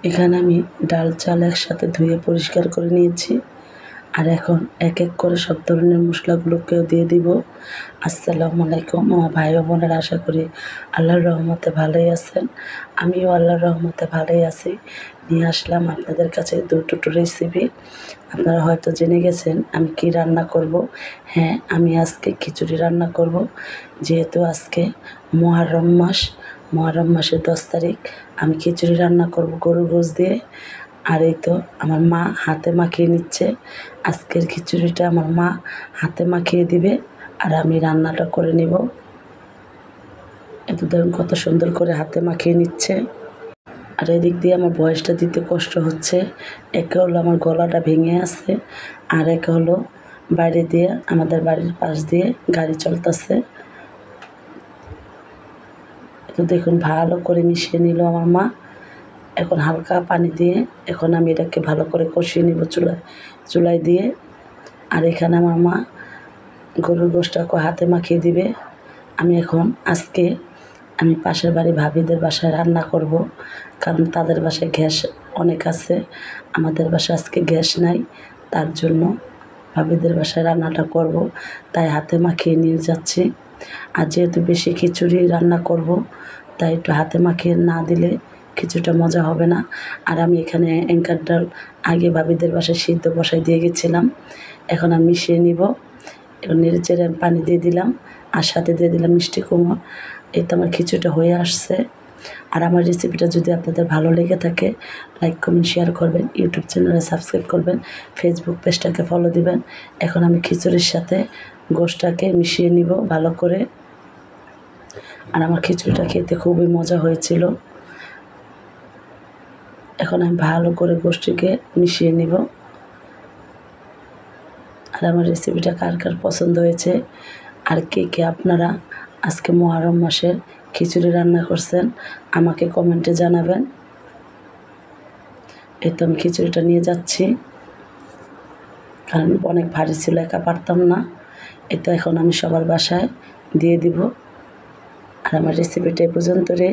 এখানে আমি ডাল চাল একসাথে ধুয়ে পরিষ্কার করে নিয়েছি। আর এখন এক এক করে সব ধরনের মশলাগুলোকেও দিয়ে দিব। আসসালামু আলাইকুম আমার ভাই ও বোনেরা, আশা করি আল্লাহর রহমতে ভালোই আছেন। আমিও আল্লাহর রহমতে ভালোই আছি। নিয়ে আসলাম আপনাদের কাছে দুটো রেসিপি। আপনারা হয়তো জেনে গেছেন আমি কি রান্না করব। হ্যাঁ, আমি আজকে খিচুড়ি রান্না করব। যেহেতু আজকে মুহররম মাসের 10 তারিখ, আমি খিচুড়ি রান্না করব গরুর গোশত দিয়ে। আর এই তো আমার মা হাতে মাখিয়ে নিচ্ছে। আজকের খিচুড়িটা আমার মা হাতে মাখিয়ে দিবে, আর আমি রান্নাটা করে নেব। এত দেখুন কত সুন্দর করে হাতে মাখিয়ে নিচ্ছে। আর এদিক দিয়ে আমার ভয়েসটা দিতে কষ্ট হচ্ছে। একে হলো আমার গলাটা ভেঙে আছে, আর একে হলো বাইরে দিয়ে আমাদের বাড়ির পাশ দিয়ে গাড়ি চলতেছে। তো দেখুন ভালো করে মিশিয়ে নিল আমার মা। এখন হালকা পানি দিয়ে এখন আমি এটাকে ভালো করে কষিয়ে নিব চুলায় দিয়ে। আর এখানে আমার মা গরুর গোশতটাকে হাতে মাখিয়ে দিবে। আজকে আমি পাশের বাড়ি ভাবিদের বাসায় রান্না করব, কারণ তাদের বাসায় গ্যাস অনেক আছে, আমাদের বাসায় আজকে গ্যাস নাই। তার জন্য ভাবিদের বাসায় রান্নাটা করব, তাই হাতে মাখিয়ে নিয়ে যাচ্ছি। আর যেহেতু বেশি খিচুড়ি রান্না করব, তাই একটু হাতে মাখিয়ে না দিলে কিছুটা মজা হবে না। আর আমি এখানে এঙ্কার ডাল আগে ভাবিদের বাসায় সিদ্ধ বসাই দিয়ে গেছিলাম। এখন আমি মিশিয়ে নিব। এখন নেড়েচেড়ে আমি পানি দিয়ে দিলাম, আর সাথে দিয়ে দিলাম মিষ্টি কুমড়ো। এই তো আমার খিচুড়িটা হয়ে আসছে। আর আমার রেসিপিটা যদি আপনাদের ভালো লেগে থাকে, লাইক কমেন্ট শেয়ার করবেন, ইউটিউব চ্যানেলে সাবস্ক্রাইব করবেন, ফেসবুক পেজটাকে ফলো দিবেন। এখন আমি খিচুড়ির সাথে গোশতটাকে মিশিয়ে নিব ভালো করে। আর আমার খিচুড়িটা খেতে খুবই মজা হয়েছিল। এখন আমি ভালো করে গোশতটিকে মিশিয়ে নিব। আর আমার রেসিপিটা কার কার পছন্দ হয়েছে, আর কে কে আপনারা আজকে মুহররম মাসের খিচুড়ি রান্না করছেন, আমাকে কমেন্টে জানাবেন। এই তো আমি খিচুড়িটা নিয়ে যাচ্ছি, কারণ অনেক ভারী ছিল, একা পারতাম না। এই তো এখন আমি সবার বাসায় দিয়ে দিব। আর আমার রেসিপিটা এই পর্যন্ত।